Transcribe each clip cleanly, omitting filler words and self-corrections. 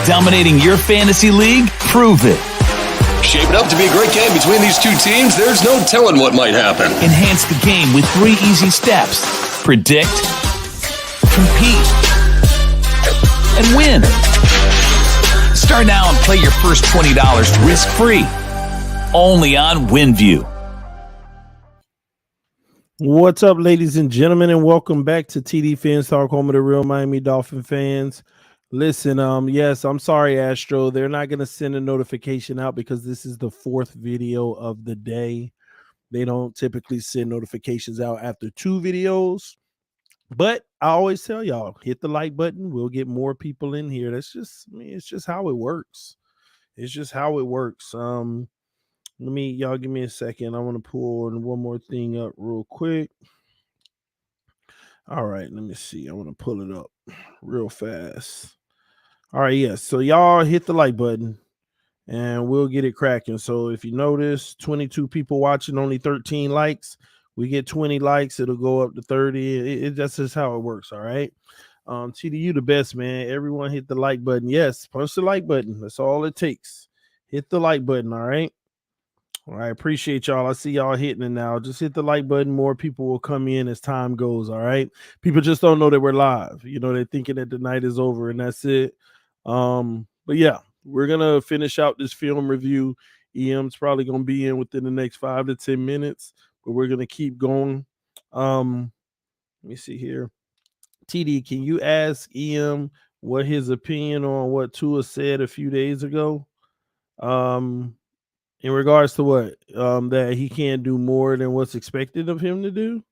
Dominating your fantasy league? Prove it. Shaping up to be a great game between these two teams. There's no telling what might happen. Enhance the game with 3 easy steps. Predict, compete, and win. Start now and play your first $20 risk-free. Only on WinView. What's up, ladies and gentlemen, and welcome back to TDPHINSTALK, home of the real Miami Dolphin fans. Listen, yes, I'm sorry, Astro. They're not going to send a notification out because this is the 4th video of the day. They don't typically send notifications out after 2 videos. But I always tell y'all, hit the like button. We'll get more people in here. That's just, it's just how it works. It's just how it works. Y'all give me a second. I want to pull one more thing up real quick. All right, let me see. I want to pull it up real fast. All right, yes. So y'all hit the like button and we'll get it cracking. So if you notice, 22 people watching, only 13 likes. We get 20 likes, it'll go up to 30. That's just how it works, all right? TDU the best, man. Everyone hit the like button. Yes, punch the like button. That's all it takes. Hit the like button, all right? All right, appreciate y'all. I see y'all hitting it now. Just hit the like button. More people will come in as time goes, all right? People just don't know that we're live. You know, they're thinking that the night is over and that's it. But yeah, we're gonna finish out this film review. EM's probably gonna be in within the next 5 to 10 minutes, but we're gonna keep going. Let me see here. TD, can you ask EM what his opinion on what Tua said a few days ago? In regards to what? That he can't do more than what's expected of him to do.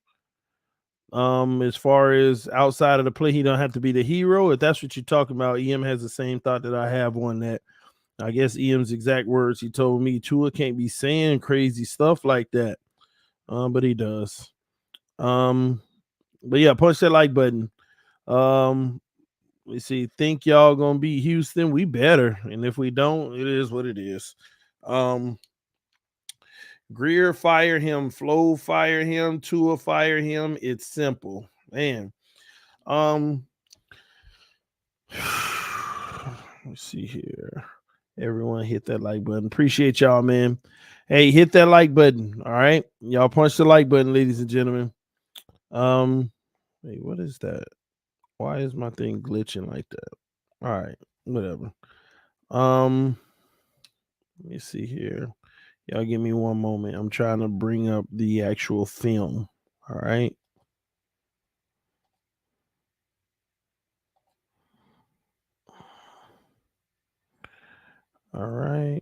As far as outside of the play, he don't have to be the hero. If that's what you're talking about, EM has the same thought that I have on that. I guess EM's exact words, he told me Tua can't be saying crazy stuff like that. But he does. But yeah, punch that like button. We see, think y'all gonna beat Houston? We better. And if we don't, it is what it is. Greer, fire him. Flo, fire him. Tua, fire him. It's simple, man. Let's see here. Everyone hit that like button. Appreciate y'all, man. Hey, hit that like button. All right, y'all punch the like button, ladies and gentlemen. Wait, what is that? Why is my thing glitching like that? All right, whatever. Let me see here. Y'all give me one moment. I'm trying to bring up the actual film. All right. All right.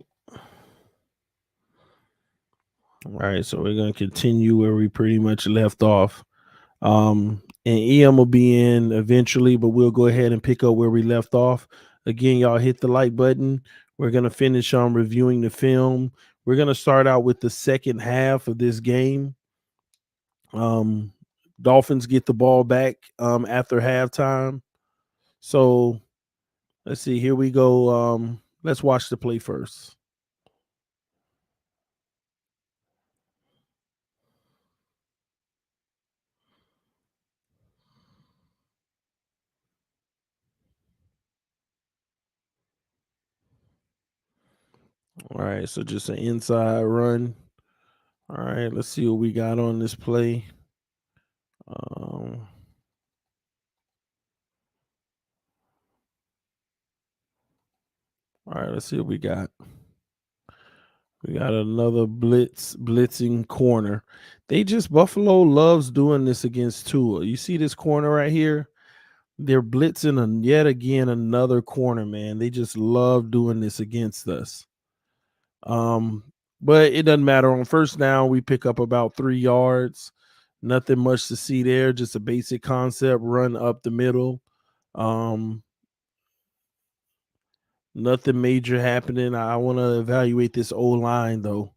All right, so we're gonna continue where we pretty much left off. And EM will be in eventually, but we'll go ahead and pick up where we left off. Again, y'all hit the like button. We're gonna finish on reviewing the film. We're gonna start out with the second half of this game. Dolphins get the ball back after halftime. So let's see. Here we go. Let's watch the play first. All right, so just an inside run. All right, let's see what we got on this play. All right, let's see what we got. We got another blitzing corner. Buffalo loves doing this against Tua. You see this corner right here? They're blitzing yet again another corner, man. They just love doing this against us. But it doesn't matter. On first down, we pick up about 3 yards. Nothing much to see there. Just a basic concept, run up the middle. Nothing major happening. I want to evaluate this O-line though.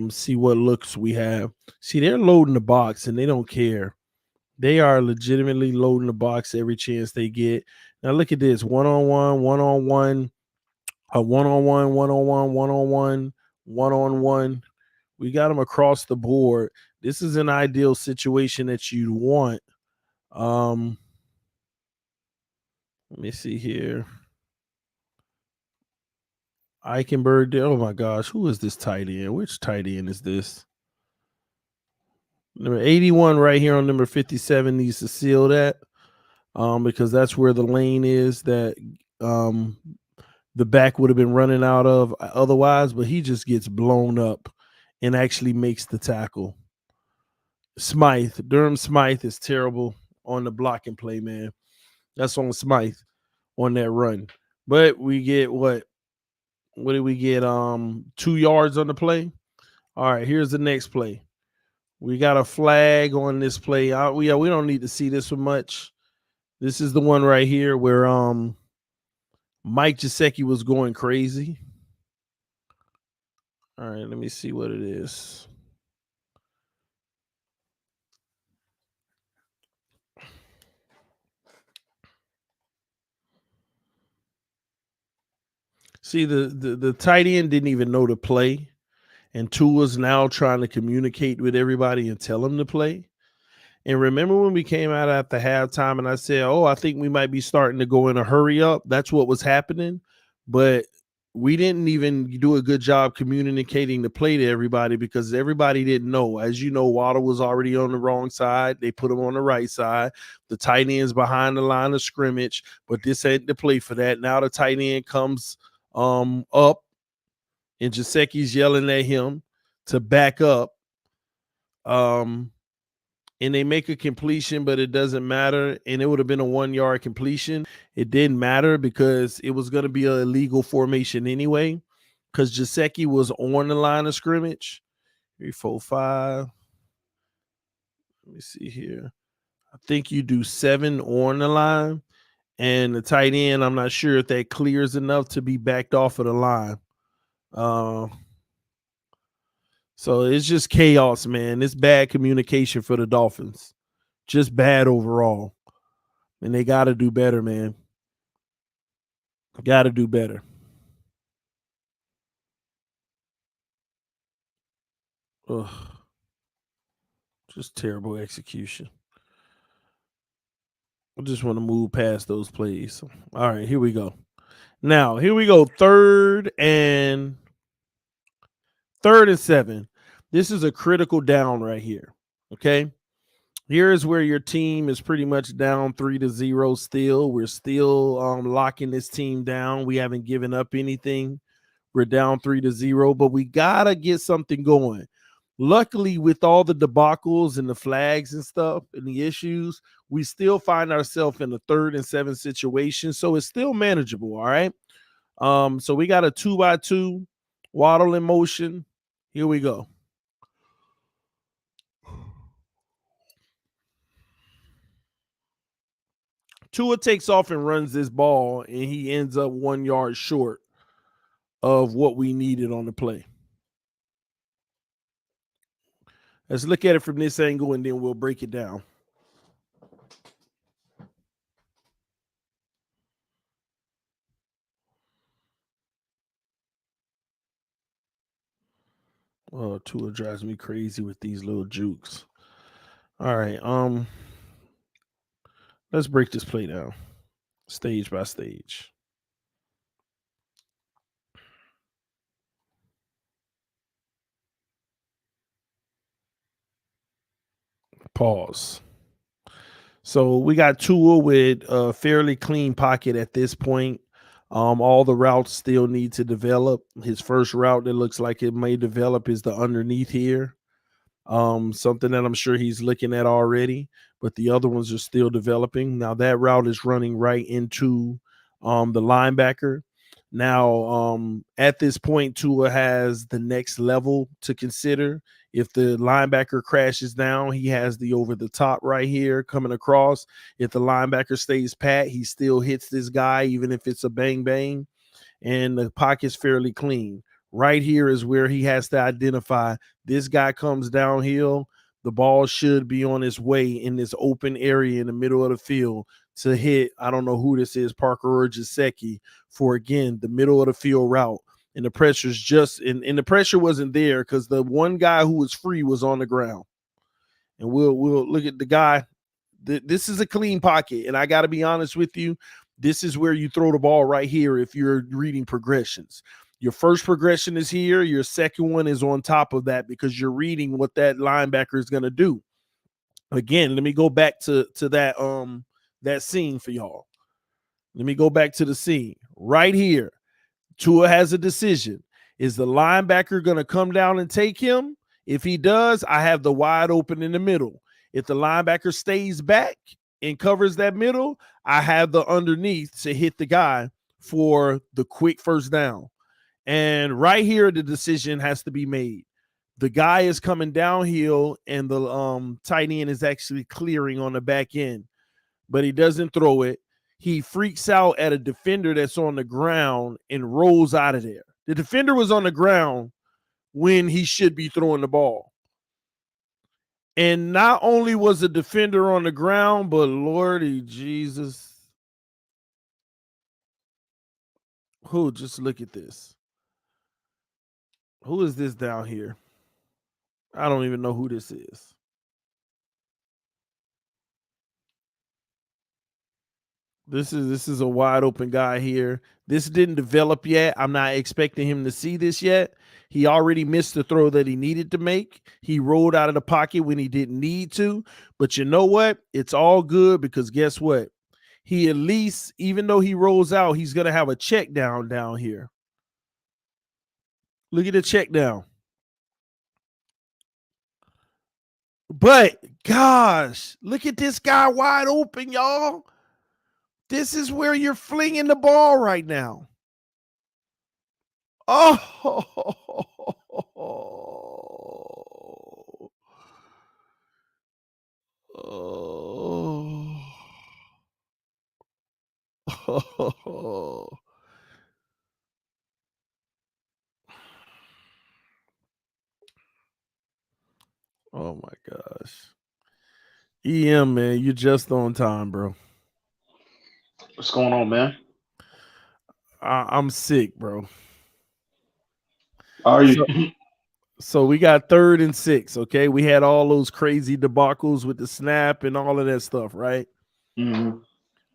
See what looks we have. See, they're loading the box and they don't care. They are legitimately loading the box every chance they get. Now look at this: one-on-one, one-on-one, a one-on-one, one-on-one, one-on-one, one-on-one. We got them across the board. This is an ideal situation that you'd want. Let me see here. Eichenberg. Oh my gosh, who is this tight end? Which tight end is this? Number 81 right here on number 57 needs to seal that because that's where the lane is that the back would have been running out of otherwise, but he just gets blown up and actually makes the tackle. Durham Smythe is terrible on the blocking play, man. That's on Smythe on that run. But we get what did we get? 2 yards on the play. All right, here's the next play. We got a flag on this play. We don't need to see this one much. This is the one right here where Mike Gesicki was going crazy. All right, let me see what it is. See, the tight end didn't even know to play, and Tua's now trying to communicate with everybody and tell him to play. And remember when we came out at the halftime and I said, oh, I think we might be starting to go in a hurry up. That's what was happening. But we didn't even do a good job communicating the play to everybody because everybody didn't know. As you know, Waddle was already on the wrong side. They put him on the right side. The tight end's behind the line of scrimmage, but this ain't the play for that. Now the tight end comes up and Gesicki's yelling at him to back up. And they make a completion, but it doesn't matter. And it would have been a 1 yard completion. It didn't matter because it was going to be an illegal formation anyway, because Gesicki was on the line of scrimmage. 3, 4, 5. Let me see here. I think you do 7 on the line. And the tight end, I'm not sure if that clears enough to be backed off of the line. So it's just chaos, man. It's bad communication for the Dolphins. Just bad overall. And they got to do better, man. Got to do better. Ugh. Just terrible execution. I just want to move past those plays. All right, here we go. Now, here we go. Third and 7. This is a critical down right here. Okay. Here's where your team is pretty much down 3-0 still. We're still locking this team down. We haven't given up anything. We're down 3-0, but we got to get something going. Luckily, with all the debacles and the flags and stuff and the issues, we still find ourselves in a 3rd and 7 situation. So it's still manageable, all right? So we got a 2x2, Waddle in motion. Here we go. Tua takes off and runs this ball, and he ends up 1 yard short of what we needed on the play. Let's look at it from this angle, and then we'll break it down. Oh, Tua drives me crazy with these little jukes. All right, let's break this play down, stage by stage. Pause. So we got Tua with a fairly clean pocket at this point. All the routes still need to develop. His first route that looks like it may develop is the underneath here. Something that I'm sure he's looking at already, but the other ones are still developing. Now that route is running right into the linebacker. Now, at this point, Tua has the next level to consider. If the linebacker crashes down, he has the over the top right here coming across. If the linebacker stays pat, he still hits this guy, even if it's a bang bang, and the pocket's fairly clean. Right here is where he has to identify this guy comes downhill. The ball should be on its way in this open area in the middle of the field to hit, I don't know who this is, Parker or Gesicki, for, again, the middle of the field route. And the pressure's just, and the pressure wasn't there because the one guy who was free was on the ground. And we'll look at the guy. This is a clean pocket. And I got to be honest with you, this is where you throw the ball right here if you're reading progressions. Your first progression is here. Your second one is on top of that because you're reading what that linebacker is going to do. Again, let me go back to that scene for y'all. Let me go back to the scene right here. Tua has a decision. Is the linebacker going to come down and take him? If he does, I have the wide open in the middle. If the linebacker stays back and covers that middle, I have the underneath to hit the guy for the quick first down. And right here, the decision has to be made. The guy is coming downhill, and the tight end is actually clearing on the back end, but he doesn't throw it. He freaks out at a defender that's on the ground and rolls out of there. The defender was on the ground when he should be throwing the ball. And not only was the defender on the ground, but Lordy Jesus. Just look at this. Who is this down here? I don't even know who this is. This is a wide open guy here. This didn't develop yet. I'm not expecting him to see this yet. He already missed the throw that he needed to make. He rolled out of the pocket when he didn't need to. But you know what? It's all good because guess what? He at least, even though he rolls out, he's going to have a check down here. Look at the check down. But, gosh, look at this guy wide open, y'all. This is where you're flinging the ball right now. Oh. Oh. Oh my gosh. EM, man, you're just on time, bro. What's going on, man? I'm sick, bro. How are you? So we got 3rd and 6, okay? We had all those crazy debacles with the snap and all of that stuff, right? Mm-hmm.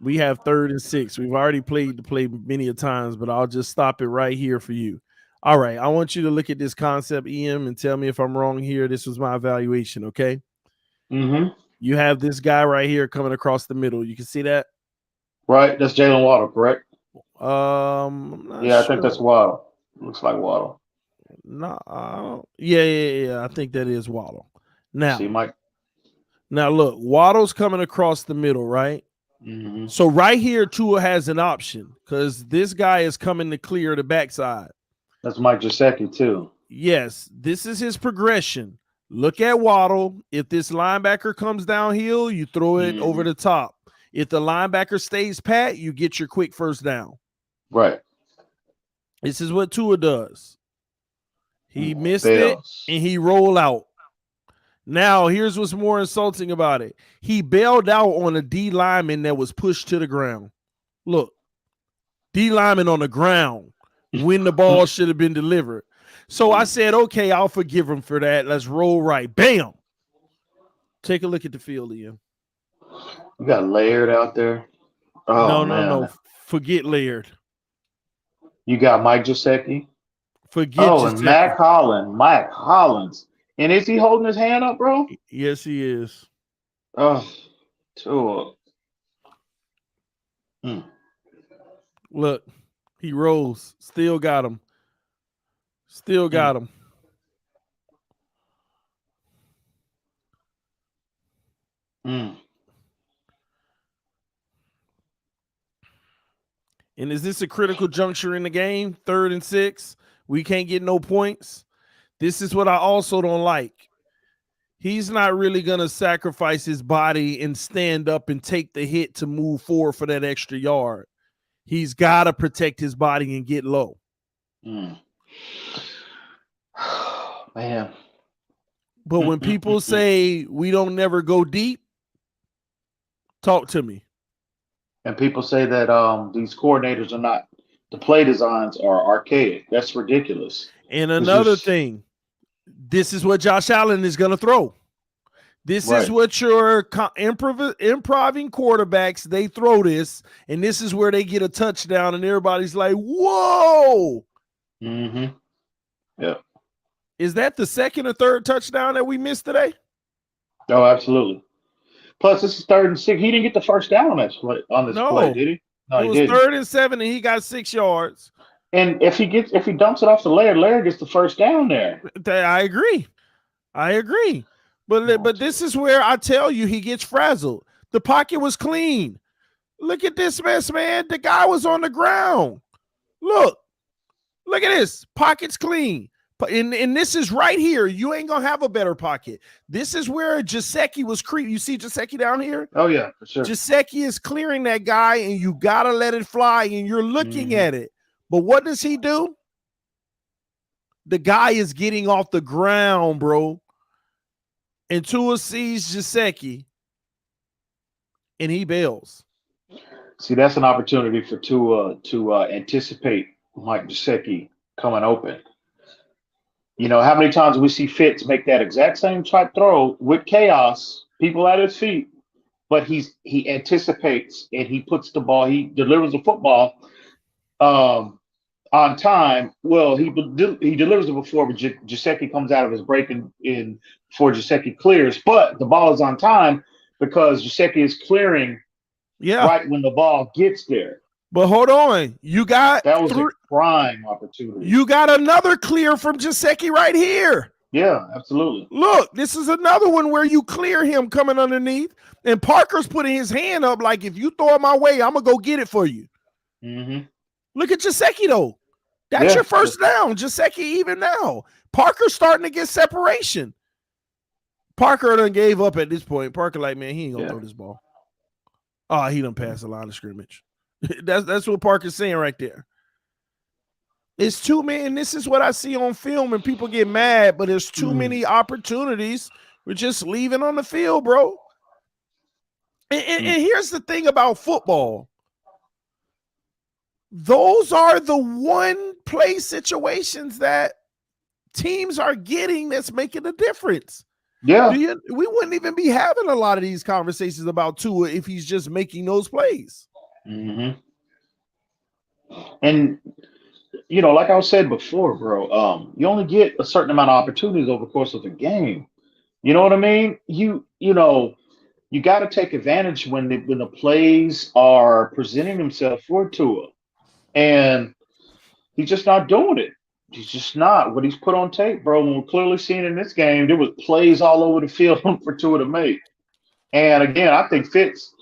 We have 3rd and 6. We've already played the play many a times, but I'll just stop it right here for you. All right, I want you to look at this concept, EM, and tell me if I'm wrong here. This was my evaluation, okay? Mm-hmm. You have this guy right here coming across the middle. You can see that? Right, that's Jalen Waddle, correct? I think that's Waddle. Looks like Waddle. No, yeah. I think that is Waddle. Now, see, Mike. Now look, Waddle's coming across the middle, right? Mm-hmm. So right here, Tua has an option. because this guy is coming to clear the backside. That's Mike Gesicki too. Yes, this is his progression. Look at Waddle. If this linebacker comes downhill, you throw it over the top. If the linebacker stays pat, you get your quick first down. Right. This is what Tua does. He missed it and he rolled out. Now, here's what's more insulting about it. He bailed out on a D lineman that was pushed to the ground. Look, D lineman on the ground when the ball should have been delivered. So I said, okay, I'll forgive him for that. Let's roll right. Bam. Take a look at the field, Ian. You got Laird out there. Oh, no. Forget Laird. You got Mike Gesicki. Forget Gesicki. And Mike Hollins. And is he holding his hand up, bro? Yes, he is. Oh, Tua. Look, he rolls. Still got him. Still got him. And is this a critical juncture in the game? 3rd and 6. We can't get no points. This is what I also don't like. He's not really going to sacrifice his body and stand up and take the hit to move forward for that extra yard. He's got to protect his body and get low. Man. But when people say we don't never go deep, talk to me. And people say that these coordinators are not, the play designs are archaic. That's ridiculous. And another thing, this is what Josh Allen is going to throw. This is what your improving quarterbacks, they throw this, and this is where they get a touchdown, and everybody's like, whoa. Yeah. Is that the 2nd or 3rd touchdown that we missed today? Oh, absolutely. Plus, this is 3rd and 6. He didn't get the first down on this play, did he? No, it was 3rd and 7, and he got 6 yards. And if he dumps it off to Laird gets the first down there. I agree. But this is where I tell you he gets frazzled. The pocket was clean. Look at this mess, man. The guy was on the ground. Look at this. Pocket's clean. And this is right here. You ain't going to have a better pocket. This is where Gesicki was creeping. You see Gesicki down here? Oh, yeah, for sure. Gesicki is clearing that guy, and you got to let it fly, and you're looking at it. But what does he do? The guy is getting off the ground, bro. And Tua sees Gesicki, and he bails. See, that's an opportunity for Tua to anticipate Mike Gesicki coming open. You know, how many times we see Fitz make that exact same type throw with chaos, people at his feet, but he anticipates and he puts the ball, he delivers the football on time. Well, he delivers it before, but Gesicki comes out of his break in before Gesicki clears, but the ball is on time because Gesicki is clearing right when the ball gets there. But hold on, that was a prime opportunity. You got another clear from Gesicki right here. Yeah, absolutely. Look, this is another one where you clear him coming underneath, and Parker's putting his hand up like, if you throw it my way, I'm gonna go get it for you. Look at Gesicki though. That's your first down. Gesicki even now. Parker's starting to get separation. Parker done gave up at this point. Parker like, man, he ain't gonna throw this ball. Oh, he done passed the line of scrimmage. That's what Parker's saying right there. It's too many, and this is what I see on film, and people get mad, but there's too many opportunities. We're just leaving on the field, bro. And here's the thing about football. Those are the one play situations that teams are getting that's making a difference. Yeah. We wouldn't even be having a lot of these conversations about Tua if he's just making those plays. And, you know, like I said before, bro, you only get a certain amount of opportunities over the course of a game. You know what I mean? You know, you got to take advantage when the plays are presenting themselves for Tua. And he's just not doing it. He's just not. What he's put on tape, bro, and we're clearly seeing in this game, there was plays all over the field for Tua to make. And again, I think Fitz,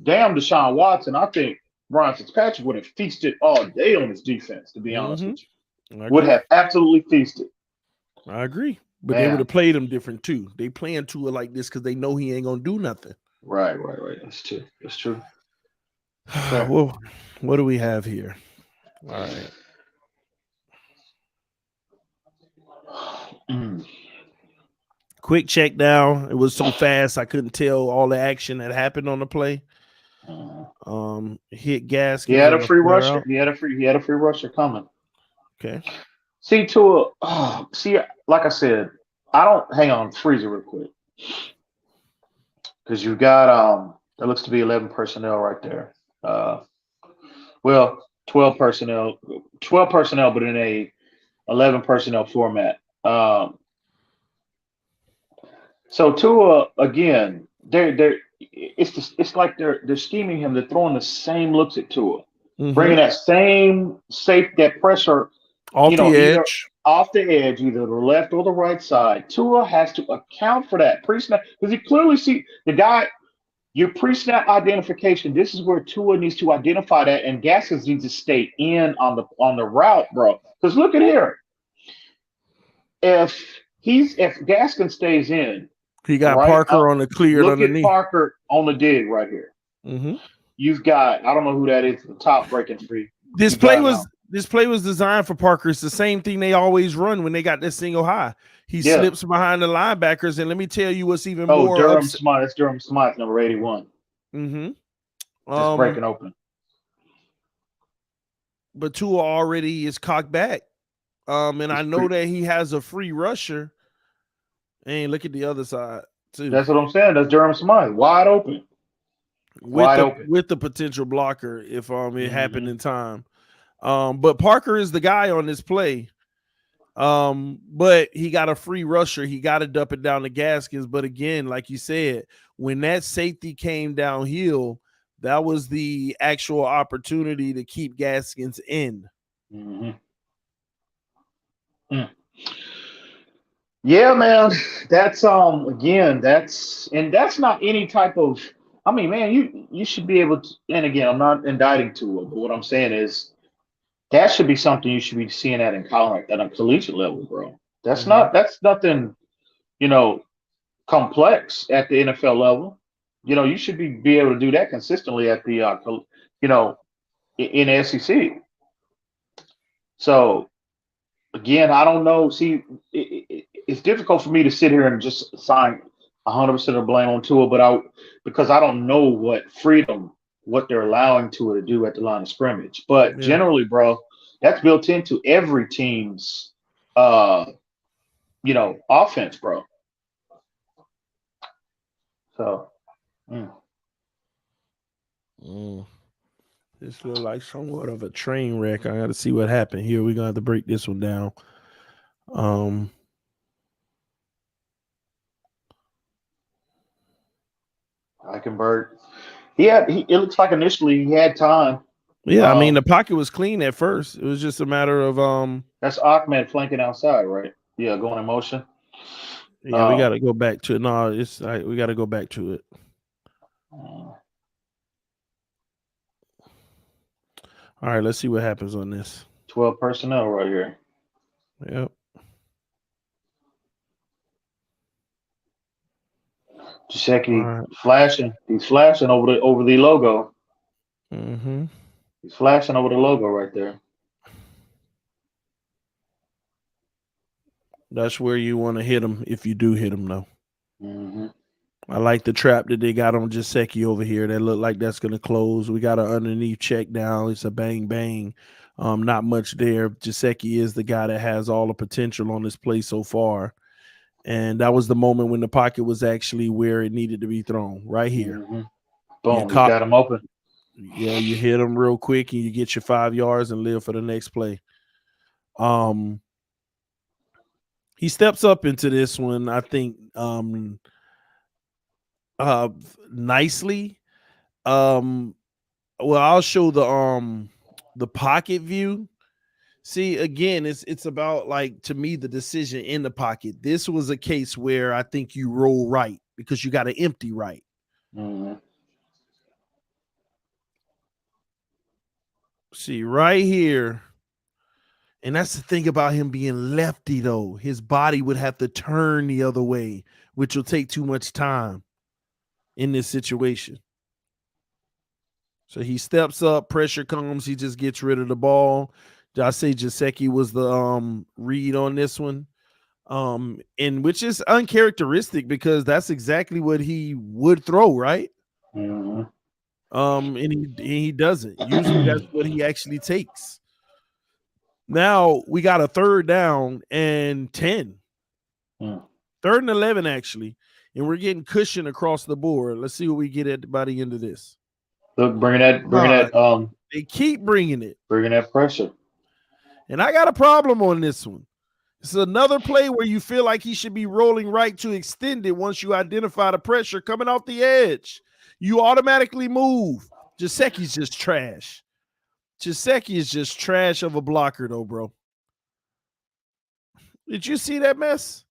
damn Deshaun Watson, I think Ryan Fitzpatrick would have feasted all day on his defense, to be honest with you. I Would agree. have absolutely feasted. I agree. But they would have played him different too. They playing Tua like this because they know he ain't gonna do nothing. Right. That's true. That's true. Well, what do we have here? All right. Quick check down. It was so fast I couldn't tell all the action that happened on the play. Hit Gaskins. He had a free rusher. He had a free rusher coming. Okay. See, like I said, hang on, freeze it real quick. Because you got that looks to be 11 personnel right there. 12 personnel, but in a 11 personnel format. So Tua again, it's like they're scheming him. They're throwing the same looks at Tua, bringing that same that pressure off the edge, either the left or the right side. Tua has to account for that pre-snap because you clearly see the guy. Your pre-snap identification. This is where Tua needs to identify that, and Gaskins needs to stay in on the route, bro. Because look at here. If Gaskins stays in, he got Parker on the cleared underneath. Look at Parker on the dig right here. You've got, I don't know who that is, the top breaking free. This play was designed for Parker. It's the same thing they always run when they got this single high. He slips behind the linebackers, and let me tell you what's even more. Durham Smythe. That's Durham Smythe, number 81. Just breaking open. But Tua already is cocked back. And I know that he has a free rusher. And look at the other side, too. That's what I'm saying. That's Durham Smythe. Wide open. With the potential blocker if it happened in time. But Parker is the guy on this play. But he got a free rusher. He got to dump it down to Gaskins. But again, like you said, when that safety came downhill, that was the actual opportunity to keep Gaskins in. Yeah, man. That's again, that's not any type of. I mean, man, you should be able to. And again, I'm not indicting Tua, but what I'm saying is that should be something you should be seeing at in college, at a collegiate level, bro. That's nothing, complex at the NFL level. You should be able to do that consistently at the, in the SEC. So, again, I don't know. See, it's difficult for me to sit here and just assign 100% of the blame on Tua, because I don't know what they're allowing Tua to do at the line of scrimmage. But generally, bro, that's built into every team's, offense, bro. So, This looks like somewhat of a train wreck. I got to see what happened here. We're going to have to break this one down. Eichenberg. It looks like initially he had time. Yeah, I mean, the pocket was clean at first. It was just a matter of That's Ahmed flanking outside, right? Yeah, going in motion. Yeah, we got to go back to it. No, we got to go back to it. All right, let's see what happens on this. 12 personnel right here. Yep. Gesicki flashing. He's flashing over the logo. He's flashing over the logo right there. That's where you want to hit him if you do hit him, though. I like the trap that they got on Gesicki over here. That look like that's going to close. We got an underneath check down. It's a bang, bang. Not much there. Gesicki is the guy that has all the potential on this play so far. And that was the moment when the pocket was actually where it needed to be thrown, right here. Boom, you got him open. Yeah, you hit him real quick and you get your 5 yards and live for the next play. He steps up into this one, I think, nicely. Well, I'll show the pocket view. See, again, it's about, like, to me, the decision in the pocket. This was a case where I think you roll right because you got an empty right. See, right here. And that's the thing about him being lefty, though. His body would have to turn the other way, which will take too much time in this situation. So he steps up, pressure comes, he just gets rid of the ball. I say Jaceki was the read on this one. And which is uncharacteristic because that's exactly what he would throw, right? Mm-hmm. And he doesn't. Usually that's what he actually takes. Now we got a 3rd down and 10. 3rd and 11, actually. And we're getting cushion across the board. Let's see what we get at by the end of this. Look, bringing that. They keep bringing that pressure. And I got a problem on this one. It's another play where you feel like he should be rolling right to extend it once you identify the pressure coming off the edge. You automatically move. Jaseki's just trash. Jaceki is just trash of a blocker, though, bro. Did you see that mess?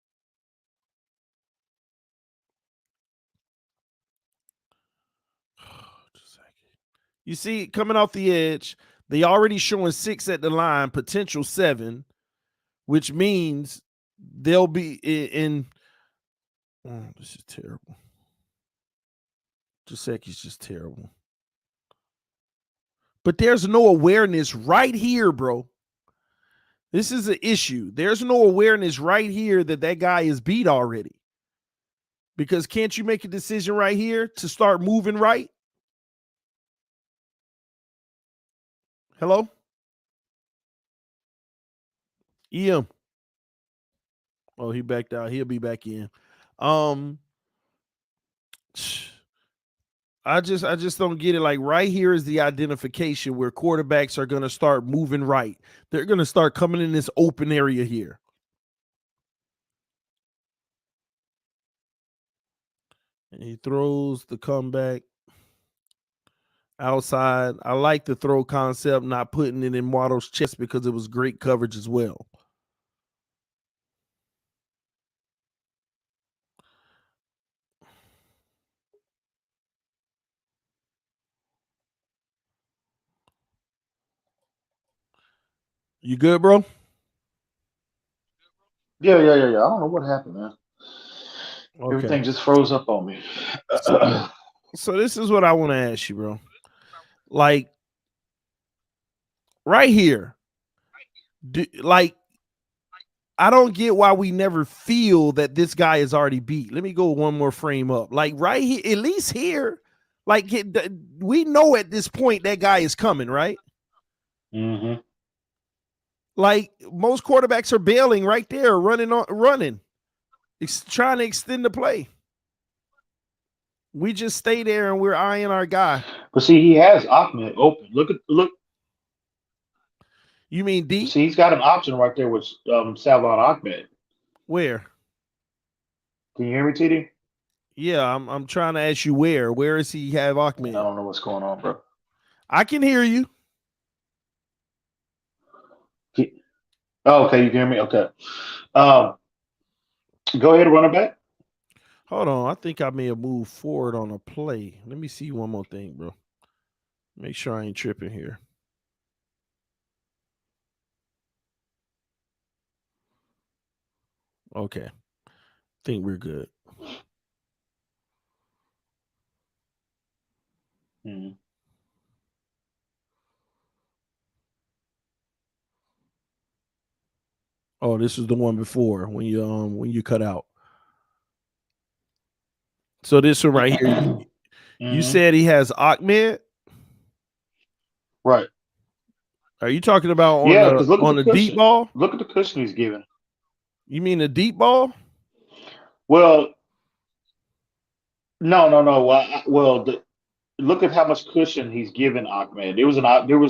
You see, coming off the edge, they already showing 6 at the line, potential 7, which means they'll be in. Oh, this is terrible. Jaseki's just terrible. But there's no awareness right here, bro. This is an issue. There's no awareness right here that guy is beat already. Because can't you make a decision right here to start moving right? Hello? EM. Oh, he backed out. He'll be back in. I just don't get it. Like right here is the identification where quarterbacks are going to start moving right. They're going to start coming in this open area here. And he throws the comeback outside. I like the throw concept, not putting it in Waddle's chest because it was great coverage as well. You good, bro? Yeah. I don't know what happened, man. Okay. Everything just froze up on me. So this is what I want to ask you, bro. Like right here, I don't get why we never feel that this guy is already beat. Let me go one more frame up. Like right here, at least here, like we know at this point that guy is coming, right? Mm-hmm. Like most quarterbacks are bailing right there, running, trying to extend the play. We just stay there and we're eyeing our guy. But see, he has Ahmed open. Look. You mean D? See, he's got an option right there with Salvon Ahmed. Where? Can you hear me, TD? Yeah, I'm trying to ask you where. Where does he have Ahmed? I don't know what's going on, bro. I can hear you. Oh, okay, you can hear me? Okay. Go ahead and run it back. Hold on. I think I may have moved forward on a play. Let me see one more thing, bro. Make sure I ain't tripping here. Okay. Think we're good. Mm-hmm. Oh, this is the one before when you cut out. So this one right here, you said he has Ahmed? Right. Are you talking about on the deep ball? Look at the cushion he's giving. You mean the deep ball? Well, no. Look at how much cushion he's given Ahmed. There was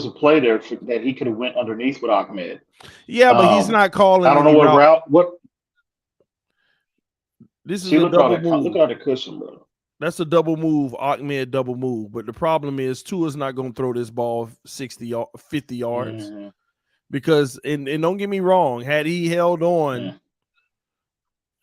a play there that he could have went underneath with Ahmed. Yeah, but he's not calling. I don't know what route. What? This is a double move. Look at the cushion, bro. That's a double move, Ahmed double move. But the problem is Tua's not going to throw this ball 50 yards. Mm-hmm. Because, and don't get me wrong, had he held on,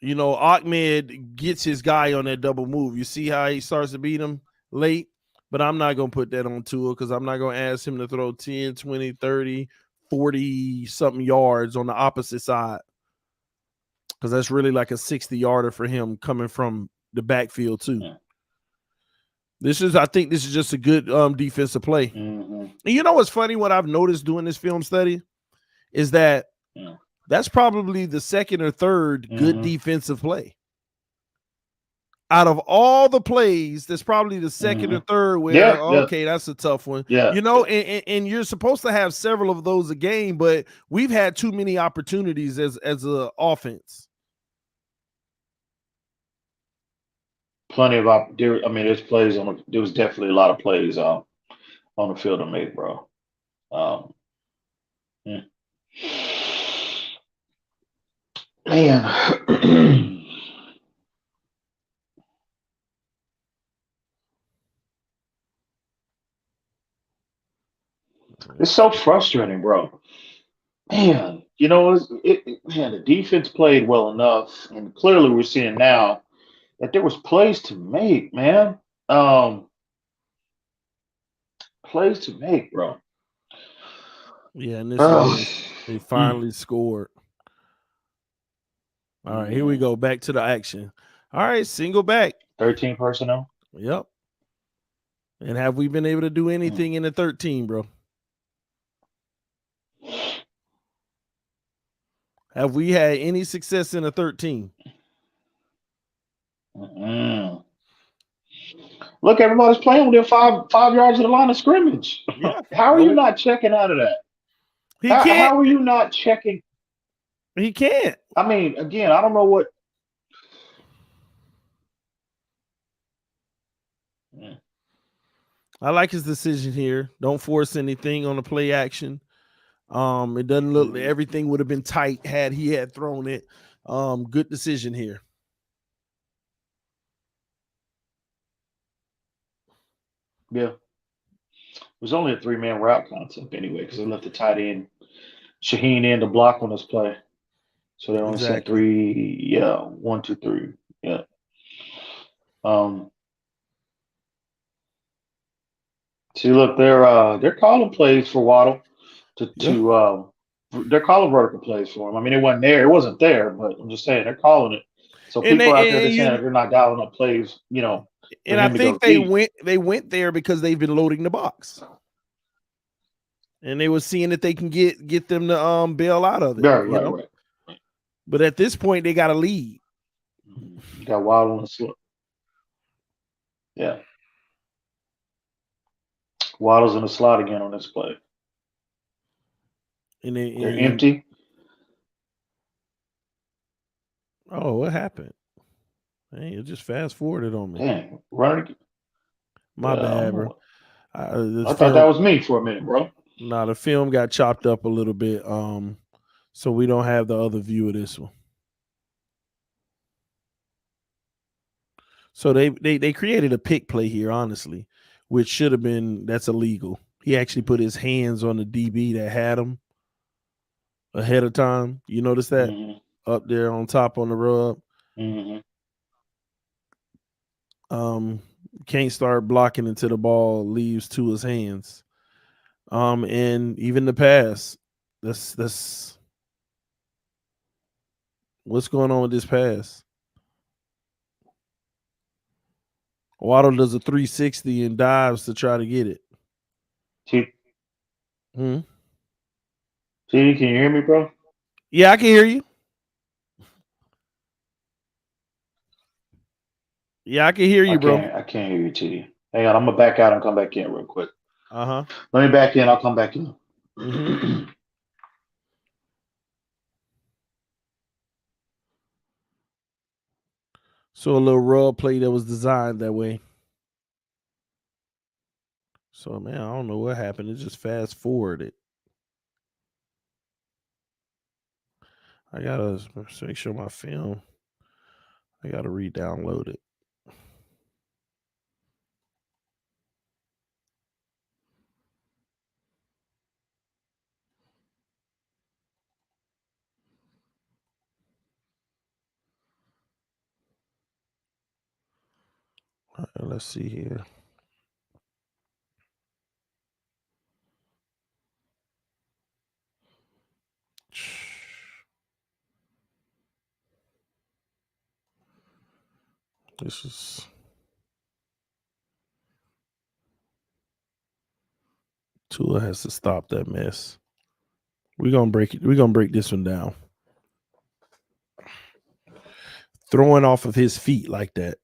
Ahmed gets his guy on that double move. You see how he starts to beat him late? But I'm not going to put that on Tua because I'm not going to ask him to throw 10, 20, 30, 40 something yards on the opposite side. Because that's really like a 60-yarder for him coming from the backfield too. Yeah. I think this is just a good defensive play. Mm-hmm. And you know what's funny? What I've noticed doing this film study is that that's probably the second or third good defensive play. Out of all the plays, that's probably the second or third where, okay, that's a tough one. Yeah. You know, and you're supposed to have several of those a game, but we've had too many opportunities as an offense. Plenty of there's plays there was definitely a lot of plays on the field to make, bro. Man. It's so frustrating, bro. Man, man, the defense played well enough, and clearly we're seeing now that there was plays to make, man. Plays to make, bro. Yeah, and this one, they finally scored. All right, here we go. Back to the action. All right, single back. 13 personnel. Yep. And have we been able to do anything in the 13, bro? Have we had any success in a 13? Look, everybody's playing within five yards of the line of scrimmage. Yeah. How are you not checking out of that? How are you not checking? He can't. I mean, again, I don't know what. I like his decision here. Don't force anything on the play action. It doesn't look like everything would have been tight had he had thrown it. Good decision here. Yeah. It was only a 3-man route concept anyway, because they left the tight end Shaheen in to block on this play. So they only sent 3, 1, 2, 3. Yeah. See, look, they're calling plays for Waddle they're calling vertical plays for him. I mean, it wasn't there, but I'm just saying they're calling it. So people out there saying that they're not dialing up plays, And I think they went there because they've been loading the box. And they were seeing that they can get them to bail out of it. Right. But at this point, they got a lead. You got Waddle on the slip. Yeah. Waddle's in the slot again on this play. And they're empty. Oh, what happened? Hey, it just fast forwarded on me. Dang, running. My bad, bro. I thought that was me for a minute, bro. Nah, the film got chopped up a little bit. So we don't have the other view of this one. So they created a pick play here, honestly, which should have been, that's illegal. He actually put his hands on the DB that had him ahead of time. You notice that up there on top on the rub? Can't start blocking until the ball leaves to his hands. And even the pass, that's what's going on with this pass. Waddle does a 360 and dives to try to get it. CD, can you hear me, bro? Yeah, I can hear you. Yeah, I can hear you, bro. I can't hear you, TD. Hang on, I'm gonna back out and come back in real quick. Let me back in. I'll come back in. So a little rub play that was designed that way. So, man, I don't know what happened. It just fast forwarded. I gotta make sure my film, I gotta re-download it. All right, let's see here. This is Tua has to stop that mess. We're gonna break it. We're gonna break this one down. Throwing off of his feet like that.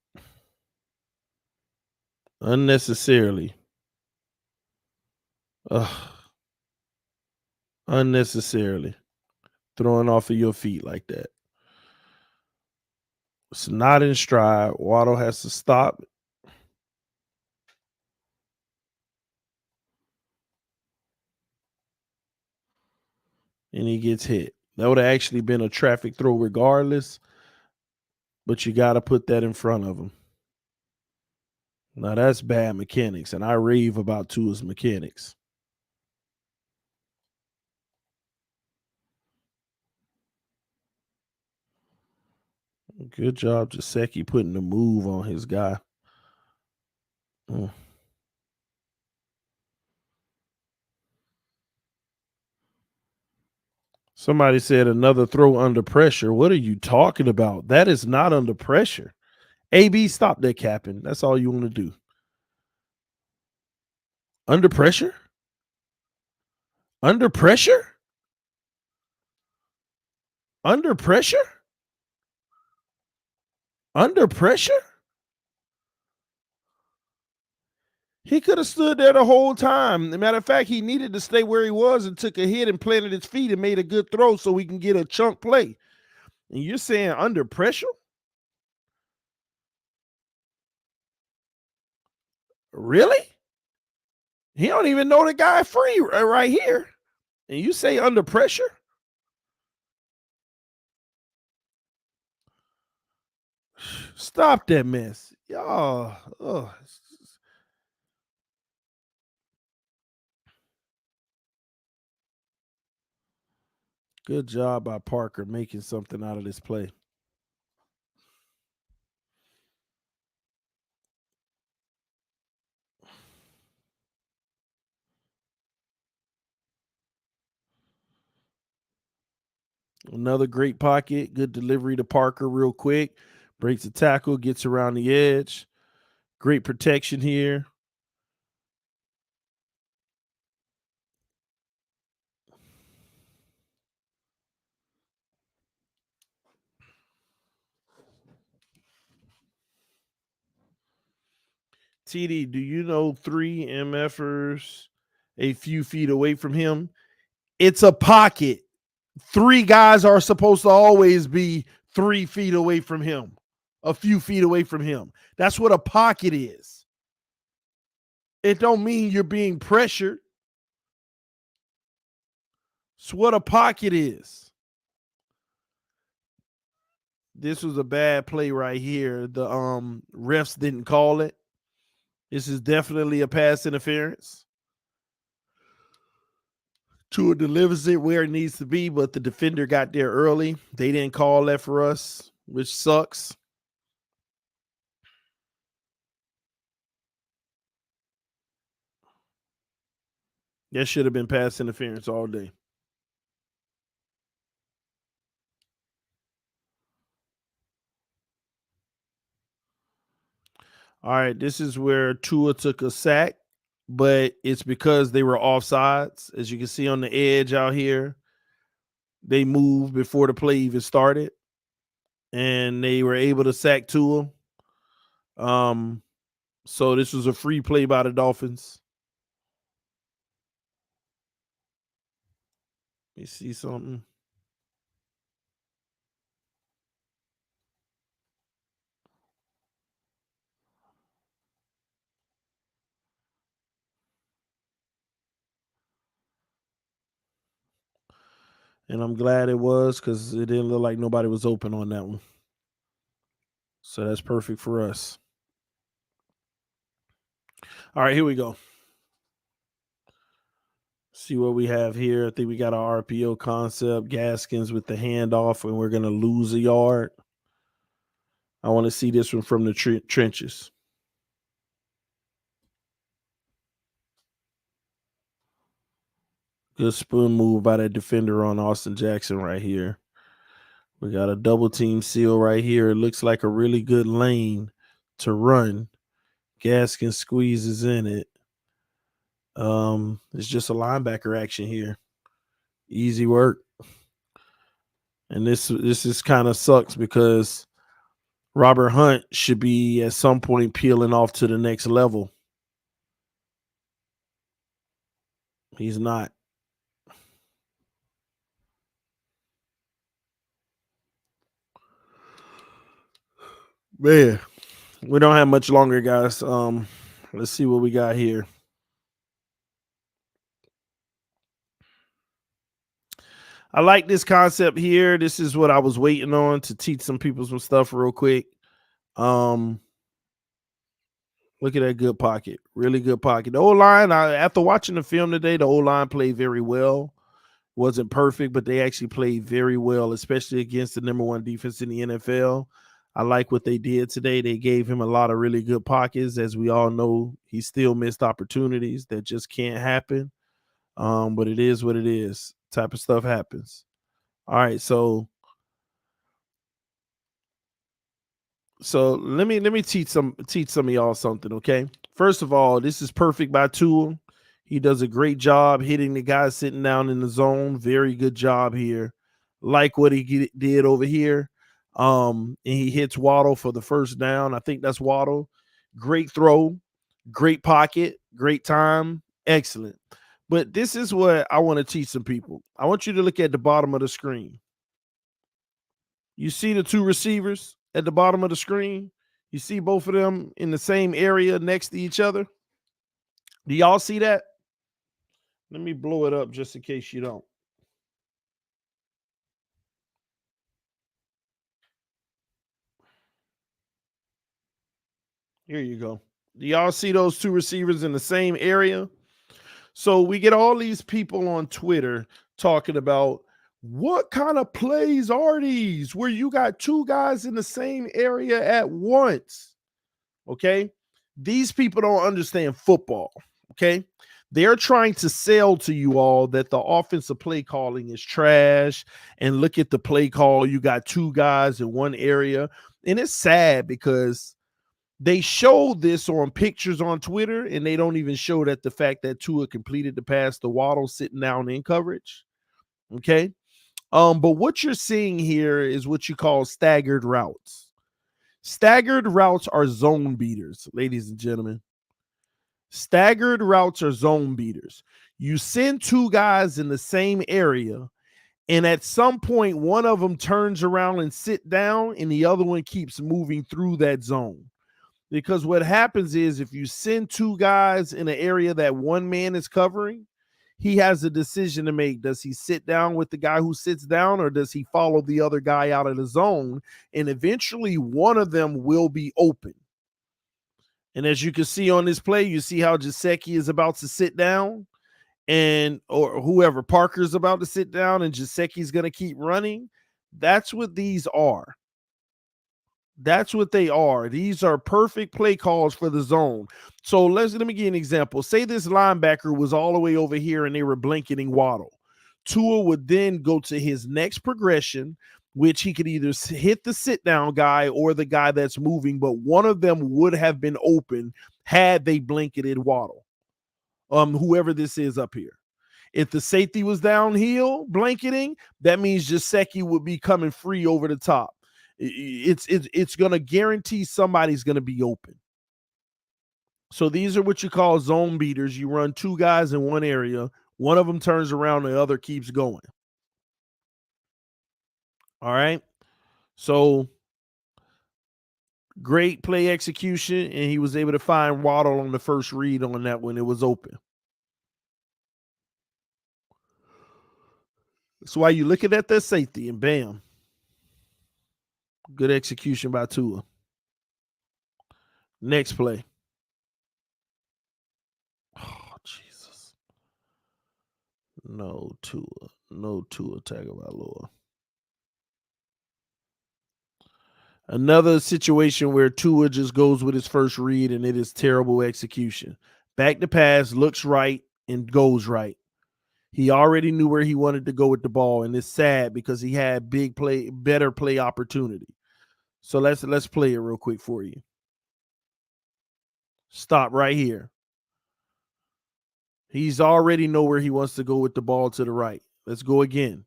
Unnecessarily. Unnecessarily. Throwing off of your feet like that. It's not in stride. Waddle has to stop. And he gets hit. That would have actually been a traffic throw regardless, but you got to put that in front of him. Now, that's bad mechanics, and I rave about Tua's mechanics. Good job, Gesicki, putting the move on his guy. Somebody said another throw under pressure. What are you talking about? That is not under pressure. AB, stop that capping. That's all you want to do. Under pressure? Under pressure? Under pressure? Under pressure? He could have stood there the whole time. As a matter of fact, he needed to stay where he was and took a hit and planted his feet and made a good throw so we can get a chunk play. And you're saying under pressure? Really? He don't even know the guy free right here. And you say under pressure? Stop that mess. Y'all. Good job by Parker making something out of this play. Another great pocket. Good delivery to Parker real quick. Breaks the tackle, gets around the edge. Great protection here. TD, do you know 3 MFers a few feet away from him? It's a pocket. 3 guys are supposed to always be 3 feet away from him, a few feet away from him. That's what a pocket is. It don't mean you're being pressured. It's what a pocket is. This was a bad play right here. The refs didn't call it. This is definitely a pass interference. Tua delivers it where it needs to be, but the defender got there early. They didn't call that for us, which sucks. That should have been pass interference all day. All right, this is where Tua took a sack, but it's because they were offsides. As you can see on the edge out here, they moved before the play even started, and they were able to sack Tua. So this was a free play by the Dolphins. Let me see something. And I'm glad it was because it didn't look like nobody was open on that one. So that's perfect for us. All right, here we go. See what we have here. I think we got our RPO concept. Gaskins with the handoff, and we're going to lose a yard. I want to see this one from the trenches. Good spoon move by that defender on Austin Jackson right here. We got a double team seal right here. It looks like a really good lane. to run. Gaskin squeezes in it. It's just a linebacker action here. Easy work. And this is kind of sucks because Robert Hunt should be at some point peeling off to the next level. He's not. Man, we don't have much longer, guys. Let's see what we got here. I like this concept here. This is what I was waiting on to teach some people some stuff real quick. Look at that good pocket. Really good pocket. The O-line, after watching the film today, the O-line played very well. Wasn't perfect, but they actually played very well, especially against the #1 defense in the NFL. I like what they did today. They gave him a lot of really good pockets. As we all know, he still missed opportunities that just can't happen. But it is what it is. Type of stuff happens. All right, so let me teach some of y'all something, okay? First of all, this is perfect by Tua. He does a great job hitting the guy sitting down in the zone. Very good job here. Like what he did over here. And he hits Waddle for the first down. I think that's Waddle. Great throw, great pocket, great time. Excellent. But this is what I want to teach some people. I want you to look at the bottom of the screen. You see the two receivers at the bottom of the screen? You see both of them in the same area next to each other? Do y'all see that? Let me blow it up just in case you don't. Here you go. Do y'all see those two receivers in the same area? So we get all these people on Twitter talking about what kind of plays are these where you got two guys in the same area at once? Okay. These people don't understand football. Okay. They're trying to sell to you all that the offensive play calling is trash. And look at the play call. You got two guys in one area. And it's sad because they show this on pictures on Twitter, and they don't even show that the fact that Tua completed the pass to Waddle sitting down in coverage. Okay. But what you're seeing here is what you call staggered routes. Staggered routes are zone beaters, ladies and gentlemen. Staggered routes are zone beaters. You send two guys in the same area, and at some point, one of them turns around and sit down, and the other one keeps moving through that zone. Because what happens is if you send two guys in an area that one man is covering, he has a decision to make. Does he sit down with the guy who sits down, or does he follow the other guy out of the zone? And eventually one of them will be open. And as you can see on this play, you see how Gesicki is about to sit down, or whoever, Parker's about to sit down, and Gesicki's going to keep running. That's what these are. That's what they are. These are perfect play calls for the zone. So let me give you an example. Say this linebacker was all the way over here and they were blanketing Waddle. Tua would then go to his next progression, which he could either hit the sit down guy or the guy that's moving, but one of them would have been open had they blanketed Waddle. Whoever this is up here. If the safety was downhill blanketing, that means Gesicki would be coming free over the top. It's going to guarantee somebody's going to be open. So these are what you call zone beaters. You run two guys in one area. One of them turns around, the other keeps going. All right. So great play execution, and he was able to find Waddle on the first read on that when it was open. That's why you looking at that safety, and bam. Good execution by Tua. Next play. Oh, Jesus. No Tua. No Tua Tagovailoa. Another situation where Tua just goes with his first read, and it is terrible execution. Back to pass, looks right, and goes right. He already knew where he wanted to go with the ball, and it's sad because he had better play opportunity. So let's play it real quick for you. Stop right here. He's already know where he wants to go with the ball to the right. Let's go again.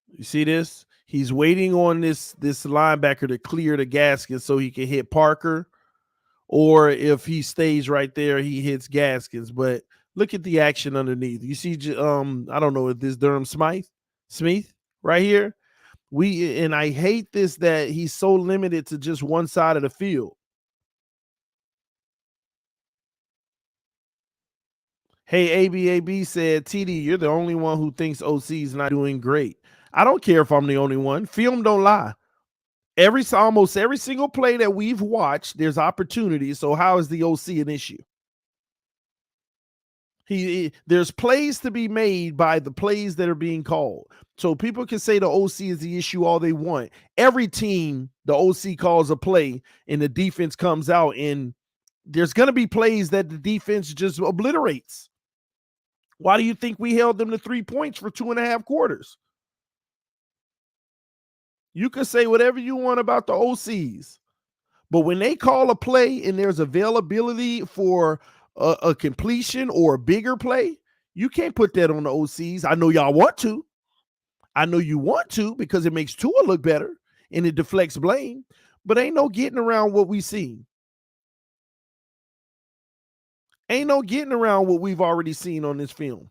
You see this? He's waiting on this linebacker to clear the gasket so he can hit Parker. Or if he stays right there, he hits Gaskins. But look at the action underneath. You see, I don't know if this Durham Smith right here. And I hate this that he's so limited to just one side of the field. Hey, ABAB said, TD, you're the only one who thinks OC is not doing great. I don't care if I'm the only one. Film don't lie. Almost every single play that we've watched, there's opportunity. So how is the OC an issue? There's plays to be made by the plays that are being called. So people can say the OC is the issue all they want. Every team, the OC calls a play and the defense comes out, and there's going to be plays that the defense just obliterates. Why do you think we held them to 3 points for 2.5 quarters? You can say whatever you want about the OCs, but when they call a play and there's availability for a completion or a bigger play, you can't put that on the OCs. I know y'all want to. I know you want to because it makes Tua look better and it deflects blame, but ain't no getting around what we see. Ain't no getting around what we've already seen on this film.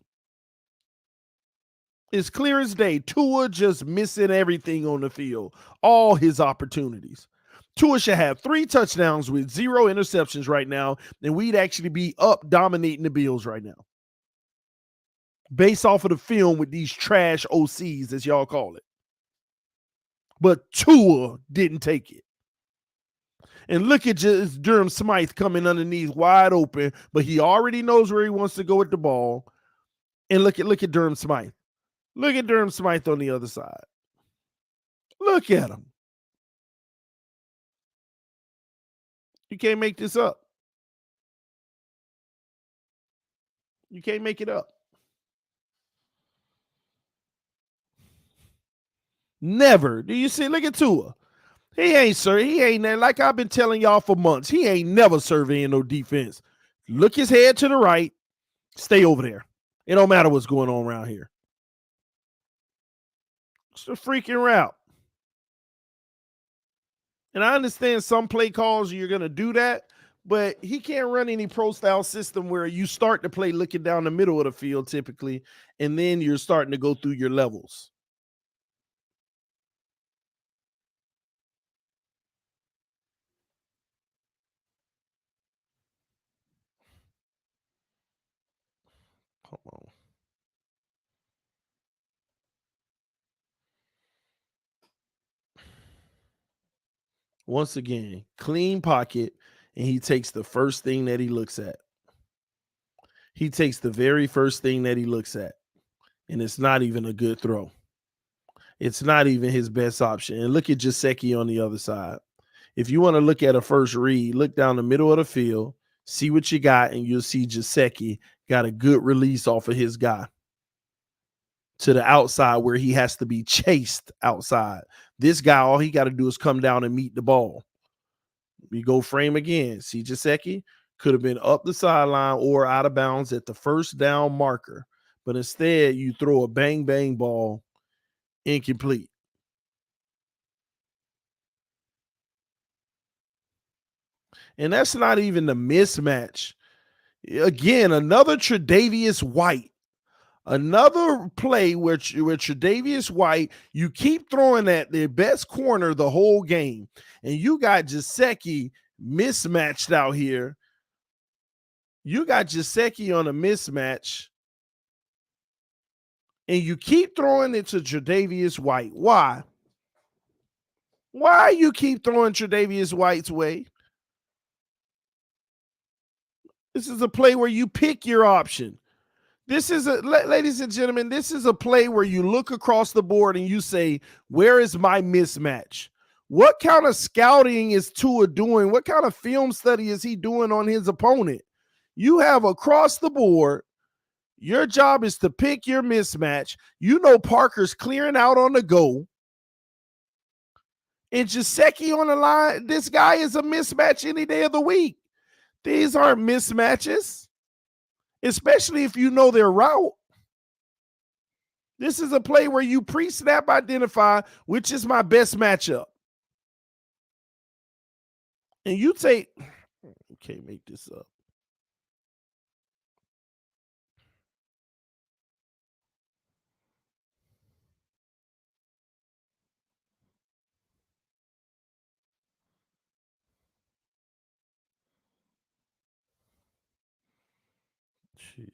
It's clear as day. Tua just missing everything on the field. All his opportunities. Tua should have 3 touchdowns with 0 interceptions right now, and we'd actually be up dominating the Bills right now. Based off of the film with these trash OCs, as y'all call it. But Tua didn't take it. And look at just Durham Smythe coming underneath wide open, but he already knows where he wants to go with the ball. And look at Durham Smythe. Look at Durham Smythe on the other side. Look at him. You can't make this up. You can't make it up. Never. Do you see? Look at Tua. He ain't like I've been telling y'all for months. He ain't never surveying no defense. Look his head to the right. Stay over there. It don't matter what's going on around here. It's a freaking route. And I understand some play calls you're going to do that, but he can't run any pro-style system where you start to play looking down the middle of the field typically, and then you're starting to go through your levels. Come on. Once again, clean pocket, and he takes the first thing that he looks at. He takes the very first thing that he looks at, and it's not even a good throw. It's not even his best option. And look at Gesicki on the other side. If you want to look at a first read, look down the middle of the field, see what you got, and you'll see Gesicki got a good release off of his guy to the outside where he has to be chased outside. This guy, all he got to do is come down and meet the ball. We go frame again. See Gesicki could have been up the sideline or out of bounds at the first down marker, but instead you throw a bang ball incomplete. And that's not even the mismatch. Again, another Tre'Davious White. Another play where Tre'Davious White, you keep throwing at their best corner the whole game, and you got Gesicki mismatched out here. You got Gesicki on a mismatch, and you keep throwing it to Tre'Davious White. Why? Why you keep throwing Tre'Davious White's way? This is a play where you pick your option. Ladies and gentlemen, this is a play where you look across the board and you say, where is my mismatch? What kind of scouting is Tua doing? What kind of film study is he doing on his opponent? You have across the board, your job is to pick your mismatch. You know Parker's clearing out on the go. And Gesicki on the line, this guy is a mismatch any day of the week. These aren't mismatches, especially if you know their route. This is a play where you pre-snap identify which is my best matchup. And you take, you can't make this up. Jesus.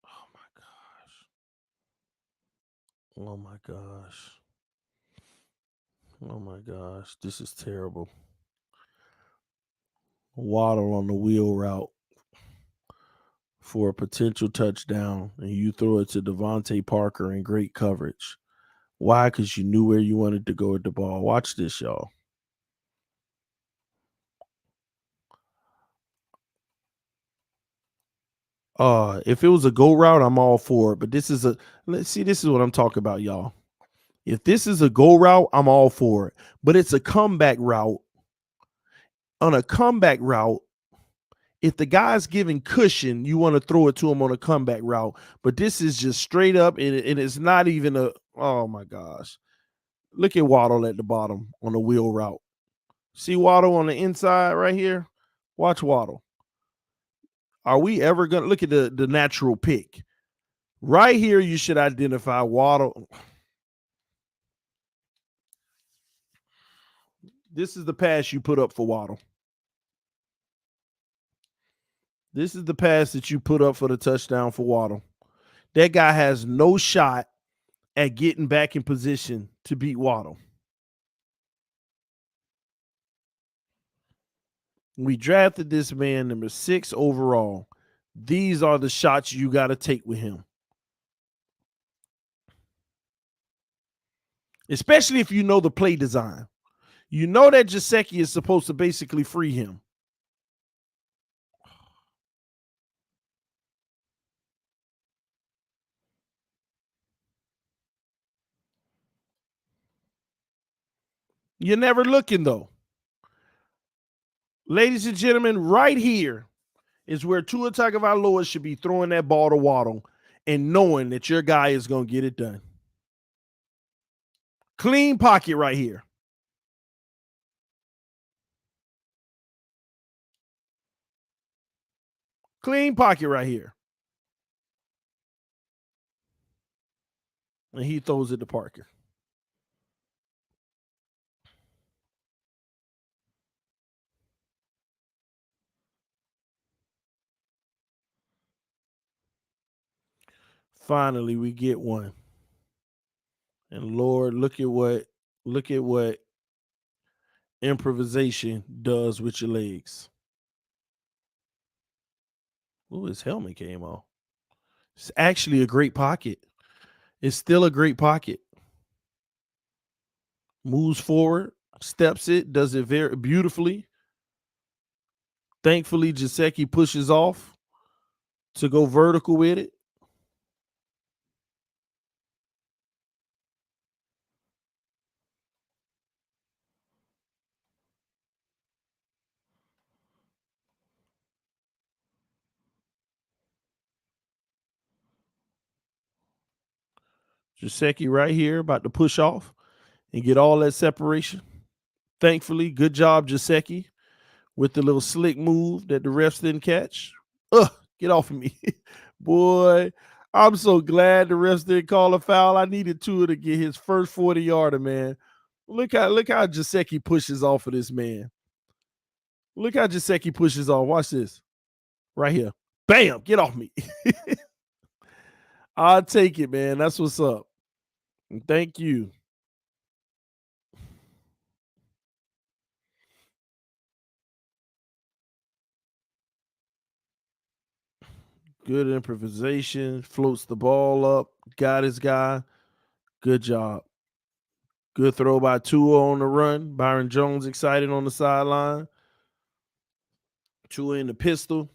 Oh my gosh. Oh my gosh. Oh my gosh. This is terrible. Waddle on the wheel route for a potential touchdown, and you throw it to Devontae Parker in great coverage. Why? Because you knew where you wanted to go with the ball. Watch this, y'all. If it was a go route, I'm all for it. But this is this is what I'm talking about, y'all. If this is a go route, I'm all for it. But it's a comeback route. On a comeback route, if the guy's giving cushion, you want to throw it to him on a comeback route. But this is just straight up, and it's not even a, oh my gosh. Look at Waddle at the bottom on the wheel route. See Waddle on the inside right here? Watch Waddle. Are we ever going to look at the natural pick? Right here, you should identify Waddle. This is the pass you put up for Waddle. This is the pass that you put up for the touchdown for Waddle. That guy has no shot at getting back in position to beat Waddle. We drafted this man number 6 overall. These are the shots you got to take with him. Especially if you know the play design. You know that Gesicki is supposed to basically free him. You're never looking, though. Ladies and gentlemen, right here is where Tua Tagovailoa should be throwing that ball to Waddle and knowing that your guy is going to get it done. Clean pocket right here. Clean pocket right here. And he throws it to Parker. Finally, we get one. And Lord, look at what improvisation does with your legs. Ooh, his helmet came off. It's actually a great pocket. It's still a great pocket. Moves forward, steps it, does it very beautifully. Thankfully, Gesicki pushes off to go vertical with it. Gesicki right here about to push off and get all that separation. Thankfully, good job, Gesicki, with the little slick move that the refs didn't catch. Get off of me. Boy, I'm so glad the refs didn't call a foul. I needed Tua to get his first 40-yarder, man. Look how Gesicki pushes off of this man. Look how Gesicki pushes off. Watch this. Right here. Bam! Get off me. I'll take it, man. That's what's up. Thank you. Good improvisation. Floats the ball up. Got his guy. Good job. Good throw by Tua on the run. Byron Jones excited on the sideline. Tua in the pistol.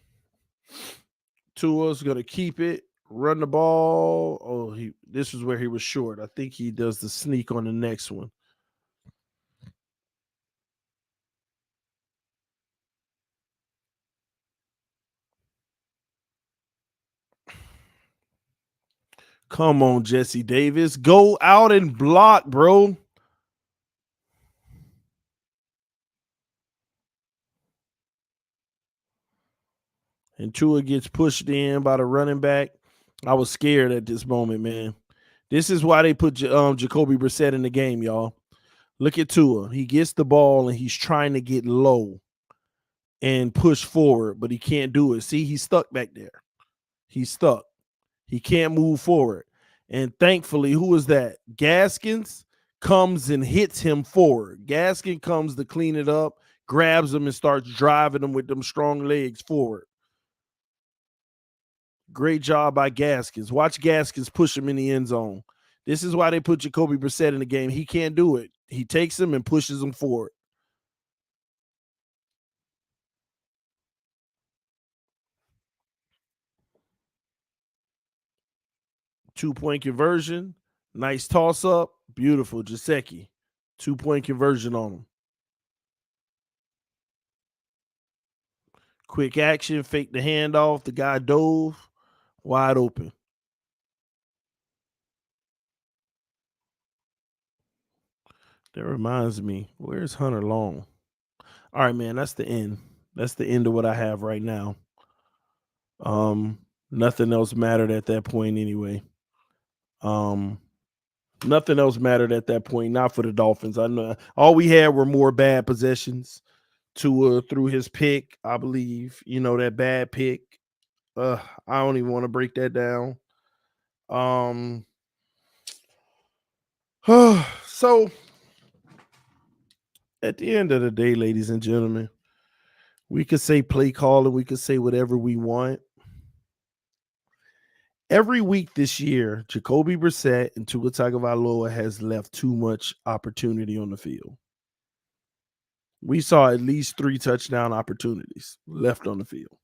Tua's going to keep it. Run the ball. Oh, this is where he was short. I think he does the sneak on the next one. Come on, Jesse Davis. Go out and block, bro. And Tua gets pushed in by the running back. I was scared at this moment, man. This is why they put Jacoby Brissett in the game, y'all. Look at Tua. He gets the ball and he's trying to get low and push forward, but he can't do it. See, he's stuck back there. He's stuck. He can't move forward. And thankfully, who is that? Gaskins comes and hits him forward. Gaskin comes to clean it up, grabs him, and starts driving him with them strong legs forward. Great job by Gaskins. Watch Gaskins push him in the end zone. This is why they put Jacoby Brissett in the game. He can't do it. He takes him and pushes him forward. Two-point conversion. Nice toss-up. Beautiful. Gesicki. Two-point conversion on him. Quick action. Fake the handoff. The guy dove. Wide open. That reminds me. Where's Hunter Long? All right, man. That's the end. That's the end of what I have right now. Nothing else mattered at that point anyway. Nothing else mattered at that point, not for the Dolphins. I know all we had were more bad possessions. Tua through his pick, I believe. You know, that bad pick. I don't even want to break that down. So at the end of the day, ladies and gentlemen, we could say play call and we could say whatever we want. Every week this year, Jacoby Brissett and Tua Tagovailoa has left too much opportunity on the field. We saw at least 3 touchdown opportunities left on the field.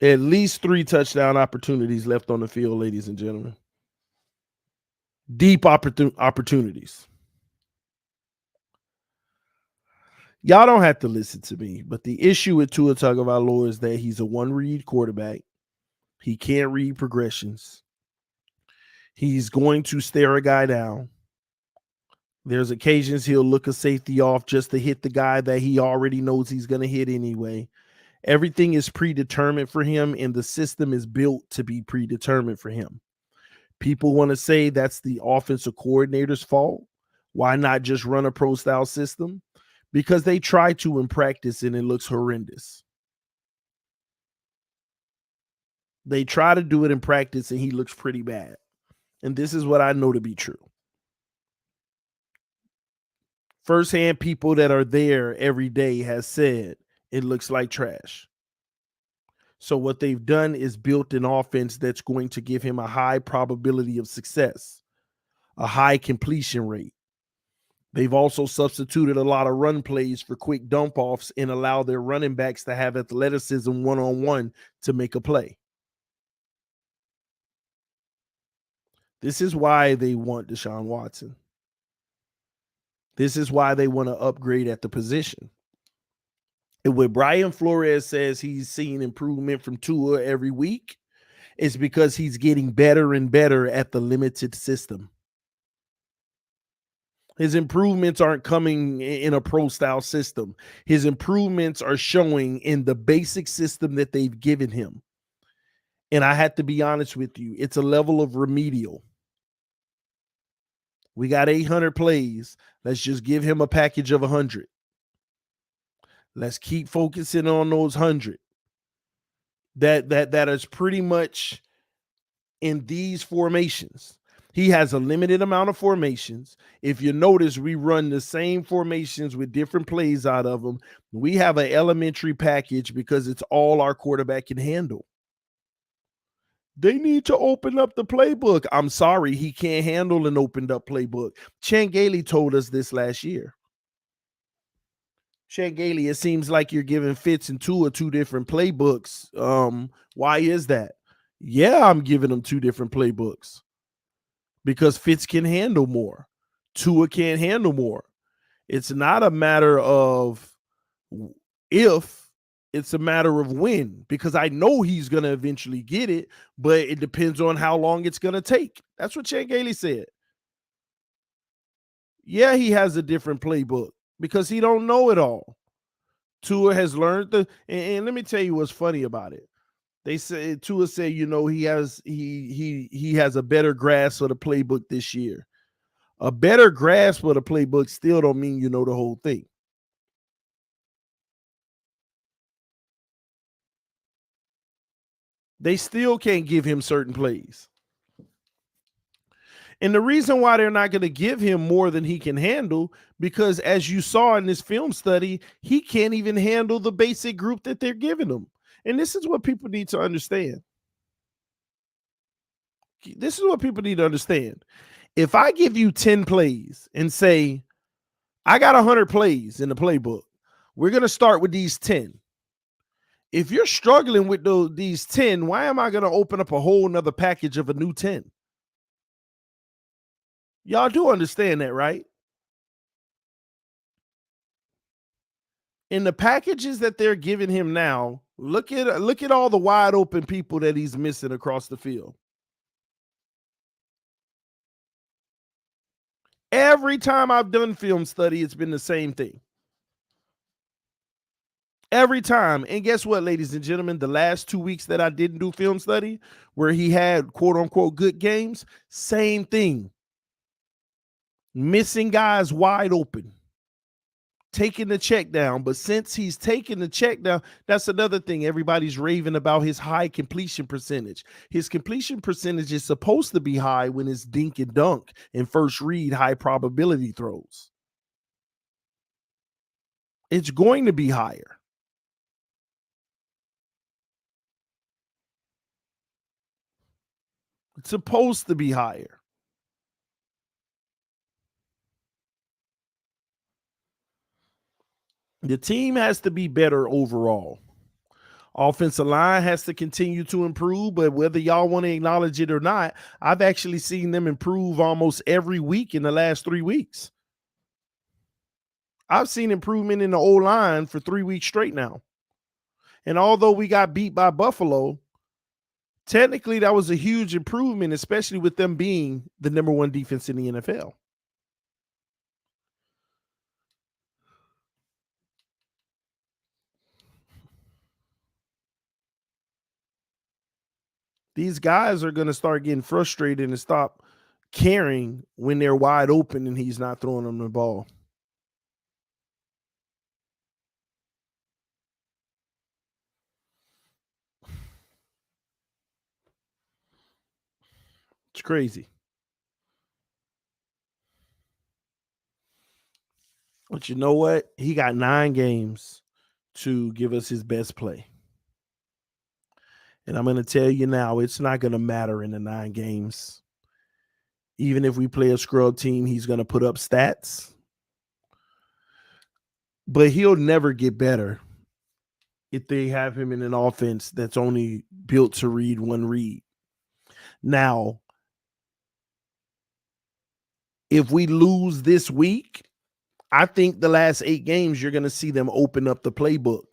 At least 3 touchdown opportunities left on the field, ladies and gentlemen. Deep opportunities. Y'all don't have to listen to me, but the issue with Tua Tagovailoa is that he's a one-read quarterback. He can't read progressions. He's going to stare a guy down. There's occasions he'll look a safety off just to hit the guy that he already knows he's going to hit anyway. Everything is predetermined for him, and the system is built to be predetermined for him. People want to say that's the offensive coordinator's fault. Why not just run a pro-style system? Because they try to in practice and it looks horrendous. They try to do it in practice and he looks pretty bad. And this is what I know to be true. Firsthand people that are there every day has said it looks like trash. So what they've done is built an offense that's going to give him a high probability of success, a high completion rate. They've also substituted a lot of run plays for quick dump offs and allow their running backs to have athleticism one-on-one to make a play. This is why they want Deshaun Watson. This is why they want to upgrade at the position. And when Brian Flores says he's seeing improvement from Tua every week, it's because he's getting better and better at the limited system. His improvements aren't coming in a pro-style system. His improvements are showing in the basic system that they've given him. And I had to be honest with you, it's a level of remedial. We got 800 plays. Let's just give him a package of 100. Let's keep focusing on those 100. That is pretty much in these formations. He has a limited amount of formations. If you notice, we run the same formations with different plays out of them. We have an elementary package because it's all our quarterback can handle. They need to open up the playbook. I'm sorry, he can't handle an opened up playbook. Chan Gailey told us this last year. Chan Gailey, it seems like you're giving Fitz and Tua 2 different playbooks. Why is that? Yeah, I'm giving them 2 different playbooks. Because Fitz can handle more. Tua can't handle more. It's not a matter of if, It's a matter of when, because I know he's going to eventually get it, but it depends on how long it's going to take. That's what Chan Gailey said. Yeah, he has a different playbook because he don't know it all. Tua has learned and let me tell you what's funny about it. They say Tua said, he has a better grasp of the playbook this year. A better grasp of the playbook still don't mean you know the whole thing. They still can't give him certain plays. And the reason why they're not going to give him more than he can handle, because as you saw in this film study, he can't even handle the basic group that they're giving him. And this is what people need to understand. This is what people need to understand. If I give you 10 plays and say, I got 100 plays in the playbook, we're going to start with these 10. If you're struggling with these 10, why am I going to open up a whole nother package of a new 10? Y'all do understand that, right? In the packages that they're giving him now, look at all the wide open people that he's missing across the field. Every time I've done film study, it's been the same thing. Every time. And guess what, ladies and gentlemen? The last 2 weeks that I didn't do film study, where he had quote unquote good games, same thing. Missing guys wide open. Taking the check down. But since he's taking the check down, that's another thing. Everybody's raving about his high completion percentage. His completion percentage is supposed to be high when it's dink and dunk and first read high probability throws. It's going to be higher. It's supposed to be higher. The team has to be better overall. Offensive line has to continue to improve, but whether y'all want to acknowledge it or not, I've actually seen them improve almost every week in the last 3 weeks. I've seen improvement in the O-line for 3 weeks straight now. And although we got beat by Buffalo, technically that was a huge improvement, especially with them being the number 1 defense in the NFL. These guys are going to start getting frustrated and stop caring when they're wide open and he's not throwing them the ball. It's crazy. But you know what? He got 9 games to give us his best play. And I'm going to tell you now, it's not going to matter in the 9 games. Even if we play a scrub team, he's going to put up stats. But he'll never get better if they have him in an offense that's only built to read one read. Now, if we lose this week, I think the last 8 games, you're going to see them open up the playbook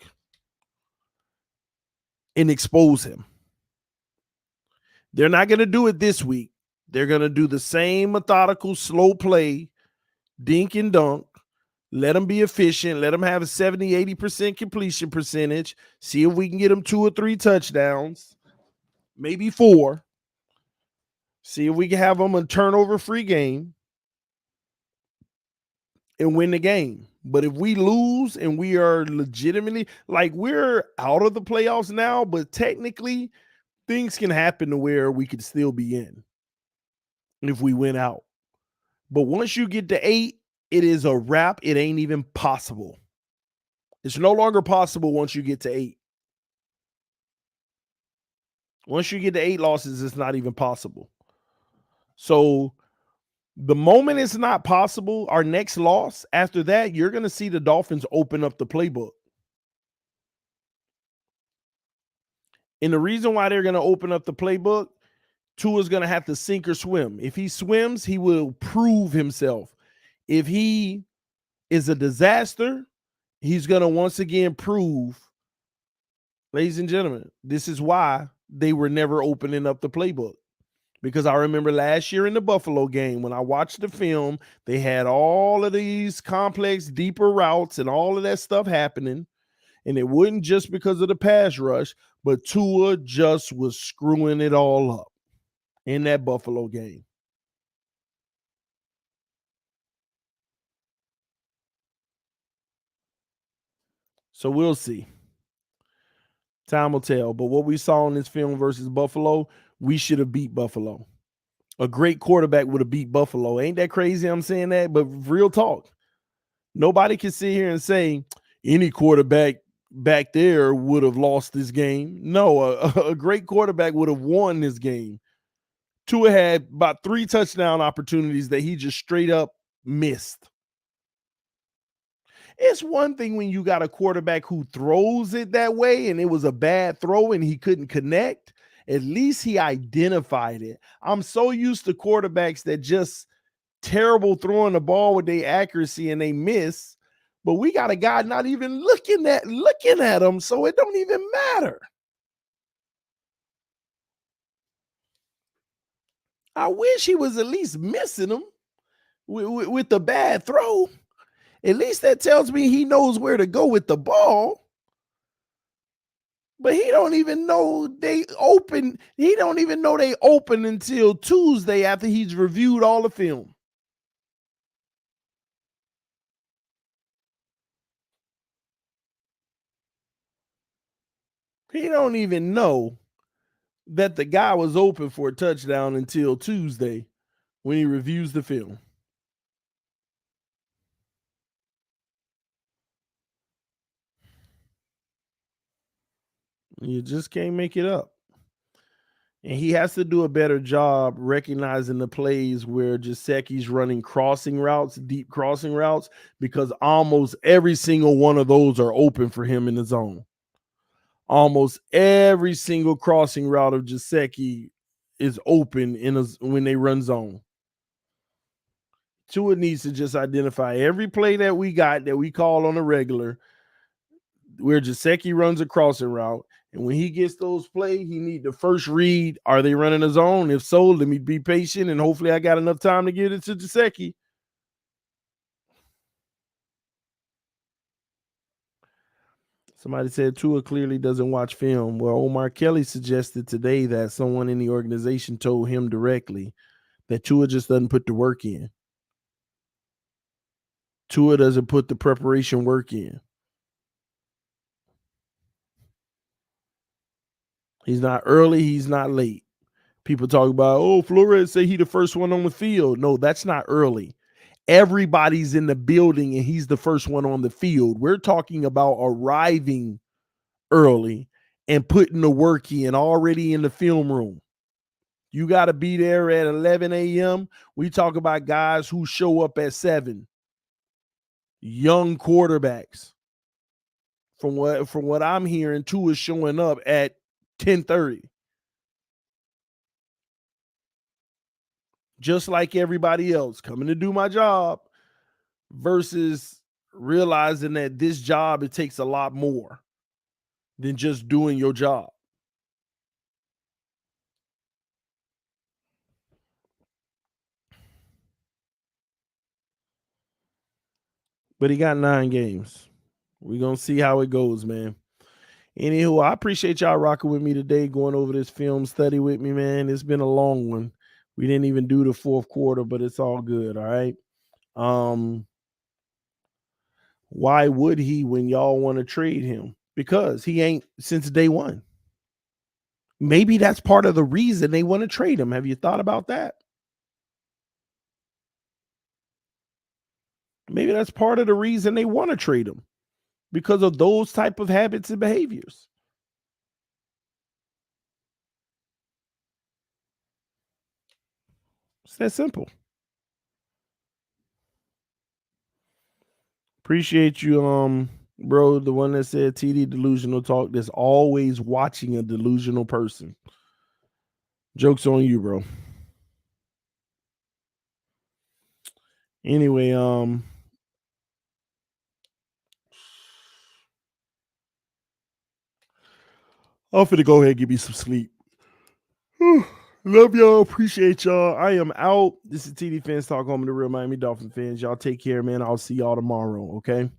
and expose him. They're not going to do it this week. They're going to do the same methodical, slow play, dink and dunk. Let them be efficient. Let them have a 70, 80% completion percentage. See if we can get them 2 or 3 touchdowns, maybe 4. See if we can have them a turnover-free game and win the game. But if we lose and we are legitimately, like, we're out of the playoffs now, but technically things can happen to where we could still be in if we win out. But once you get to 8, it is a wrap. It ain't even possible. It's no longer possible once you get to 8. Once you get to 8 losses, it's not even possible. So the moment it's not possible, our next loss, after that, you're going to see the Dolphins open up the playbook. And the reason why they're going to open up the playbook, Tua's going to have to sink or swim. If he swims, he will prove himself. If he is a disaster, he's going to once again prove Ladies and gentlemen, this is why they were never opening up the playbook. Because I remember last year in the Buffalo game, when I watched the film, they had all of these complex, deeper routes and all of that stuff happening. And it wasn't just because of the pass rush, but Tua just was screwing it all up in that Buffalo game. So we'll see. Time will tell. But what we saw in this film versus Buffalo, we should have beat Buffalo. A great quarterback would have beat Buffalo. Ain't that crazy I'm saying that? But real talk. Nobody can sit here and say any quarterback back there would have lost this game. No, a great quarterback would have won this game. Tua had about 3 touchdown opportunities that he just straight up missed. It's one thing when you got a quarterback who throws it that way and it was a bad throw and he couldn't connect. At least he identified it. I'm so used to quarterbacks that just terrible throwing the ball with their accuracy and they miss. But we got a guy not even looking at him, so it don't even matter. I wish he was at least missing him with the bad throw. At least that tells me he knows where to go with the ball. But he don't even know they open. He don't even know they open until Tuesday after he's reviewed all the film. He don't even know that the guy was open for a touchdown until Tuesday when he reviews the film. You just can't make it up. And he has to do a better job recognizing the plays where Gesicki's running crossing routes, deep crossing routes, because almost every single one of those are open for him in the zone. Almost every single crossing route of Gesicki is open when they run zone. Tua needs to just identify every play that we got that we call on a regular where Gesicki runs a crossing route. And when he gets those plays, he need to first read, are they running a zone? If so, let me be patient, and hopefully I got enough time to get it to Gesicki. Somebody said Tua clearly doesn't watch film. Well, Omar Kelly suggested today that someone in the organization told him directly that Tua just doesn't put the work in. Tua doesn't put the preparation work in. He's not early. He's not late. People talk about, oh, Flores say he the first one on the field. No, that's not early. Everybody's in the building and he's the first one on the field. We're talking about arriving early and putting the work in already in the film room. You got to be there at 11 a.m. We talk about guys who show up at 7. Young quarterbacks. From what I'm hearing, Tua is showing up at 10:30. Just like everybody else, coming to do my job versus realizing that this job, it takes a lot more than just doing your job. But he got 9 games. We're going to see how it goes, man. Anywho, I appreciate y'all rocking with me today, going over this film study with me, man. It's been a long one. We didn't even do the 4th quarter, but it's all good, all right? Why would he when y'all want to trade him? Because he ain't since day one. Maybe that's part of the reason they want to trade him. Have you thought about that? Maybe that's part of the reason they want to trade him, because of those type of habits and behaviors. It's that simple. Appreciate you, bro. The one that said TD delusional talk. That's always watching a delusional person. Joke's on you, bro. Anyway, I'm finna go ahead and give me some sleep. Love y'all. Appreciate y'all. I am out. This is TD Fans Talk, home of the real Miami Dolphin fans. Y'all take care, man. I'll see y'all tomorrow, okay? I'm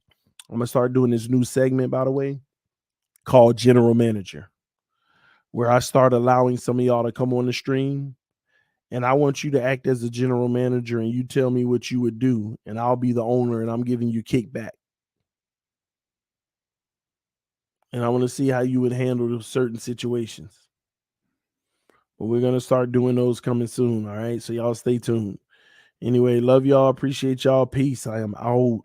going to start doing this new segment, by the way, called General Manager, where I start allowing some of y'all to come on the stream, and I want you to act as a general manager, and you tell me what you would do, and I'll be the owner, and I'm giving you kickback. And I want to see how you would handle certain situations. But we're going to start doing those coming soon, all right? So y'all stay tuned. Anyway, love y'all. Appreciate y'all. Peace. I am out.